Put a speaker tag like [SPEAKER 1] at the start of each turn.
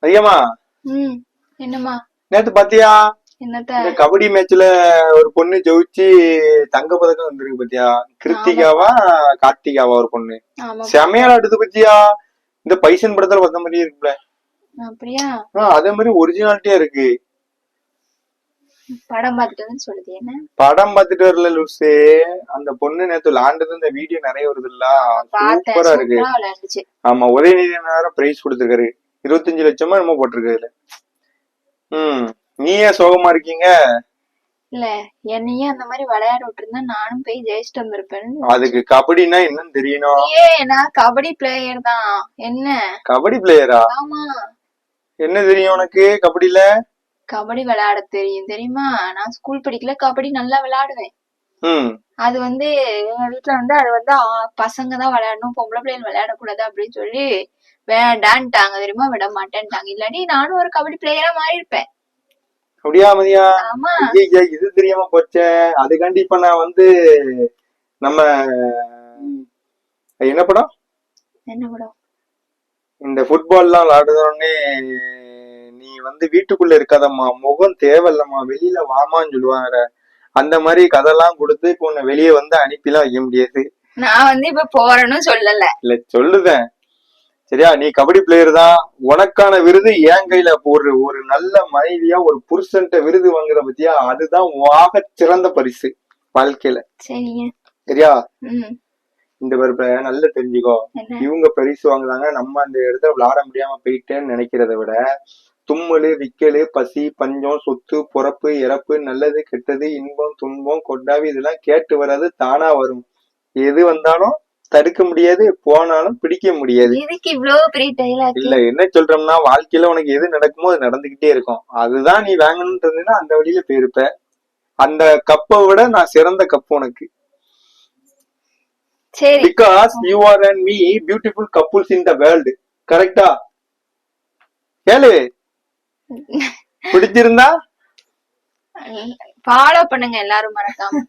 [SPEAKER 1] ஐயம்மா,
[SPEAKER 2] என்னம்மா?
[SPEAKER 1] நேத்து பாத்தியா
[SPEAKER 2] என்னத்த?
[SPEAKER 1] இந்த கபடி மேட்ச்ல ஒரு பொண்ணு ஜெயிச்சு தங்க பதக்கம் வந்திருக்கு பாத்தியா? கிருத்திகாவா கார்த்திகாவா ஒரு பொண்ணு செமையா ஆடுது பாத்தியா? இந்த பைசன் படத்துல பார்த்த மாதிரியே இருக்குல்ல.
[SPEAKER 2] அப்படியா?
[SPEAKER 1] அதே மாதிரி ஒரிஜினாலிட்டியா இருக்கு.
[SPEAKER 2] படம் பார்த்துட்டு சொல்லுது. என்ன
[SPEAKER 1] படம் பார்த்துட்டு வரல லூசு, அந்த பொண்ணு நேத்து விளாண்டது இந்த வீடியோ நிறைய வருது இல்ல, சூப்பரா இருக்கு. ஆமா, உதயநிதி நேரம் பிரைஸ் கொடுத்திருக்காரு, 25 லட்சமா என்னமோ போட்டிருக்காரு. நீ ஏன் சோகமா இருக்கீங்க?
[SPEAKER 2] இல்ல, என்னையே அந்த மாதிரி விளையாட விட்டுருந்தா நானும் போய் ஜெயிச்சுட்டு வந்திருப்பேன்.
[SPEAKER 1] அதுக்கு கபடினா என்னன்னு தெரியணும்.
[SPEAKER 2] நான் கபடி பிளேயர் தான். என்ன
[SPEAKER 1] கபடி பிளேயரா?
[SPEAKER 2] ஆமா.
[SPEAKER 1] என்ன தெரியும் உனக்கு கபடியில?
[SPEAKER 2] கபடி விளையாட தெரியும், தெரியுமா? நான் ஸ்கூல் படிக்கல, கபடி நல்லா விளையாடுவேன். அது எங்க வீட்டுல அது பசங்க தான் விளையாடணும், பொம்பளை பிள்ளைகள் விளையாடக்கூடாது அப்படின்னு சொல்லி வேண்டான்ட்டாங்க, தெரியுமா? விட மாட்டேன்ட்டாங்க. இல்லாட்டி நானும் ஒரு கபடி பிளேயரா மாறி இருப்பேன்.
[SPEAKER 1] அப்படியா மதியா? இது தெரியாம போச்சே. அதுக்காண்டி இப்ப நான் நம்ம என்ன படம் இந்த ஃபுட்பால் எல்லாம் விளையாடுறோடனே நீ வீட்டுக்குள்ள இருக்காதம்மா, முகம் தேவையில்லம்மா, வெளியில வாமான்னு சொல்லுவாங்க. அந்த மாதிரி கதெல்லாம் கொடுத்து உன்னை வெளியே அனுப்பிலாம் வைக்க முடியாது.
[SPEAKER 2] நான் இப்ப போறேன்னு சொல்லல, இல்ல
[SPEAKER 1] சொல்லுதேன். சரியா? நீ கபடி பிளேயர் தான், உனக்கான விருது என் கையில. ஒரு நல்ல மனைவியா ஒரு புருஷன்ட்ட விருது வாங்குற பத்தியா, அதுதான் ஆக சிறந்த பரிசு வாழ்க்கையில. சரியா? இந்த நல்ல தெரிஞ்சுக்கோ, இவங்க பரிசு வாங்குறாங்க, நம்ம அந்த இடத்துல விளையாட முடியாம போயிட்டேன்னு நினைக்கிறத விட, தும்மலு, விக்கலு, பசி, பஞ்சம், சொத்து, பொறப்பு, இறப்பு, நல்லது, கெட்டது, இன்பம், துன்பம், கொட்டாவி, இதெல்லாம் கேட்டு வராது, தானா வரும். எது வந்தாலும் தடுக்க முடியாது, போனாலும் பிடிக்க முடியாது. இல்ல, என்ன சொல்றோம்னா, வாழ்க்கையில உனக்கு எது நடக்குமோ அது நடந்துகிட்டே இருக்கும். அதுதான் நீ வாங்கணும்ன்றதுன்னா அந்த வழியில போயிருப்ப. அந்த கப்பை விட நான் சிறந்த கப்பு உனக்கு. Because you are and me beautiful couples in the world. கரெக்டா? கேளு. பிடிச்சிருந்தா
[SPEAKER 2] ஃபாலோ பண்ணுங்க எல்லாரும் மறக்காம.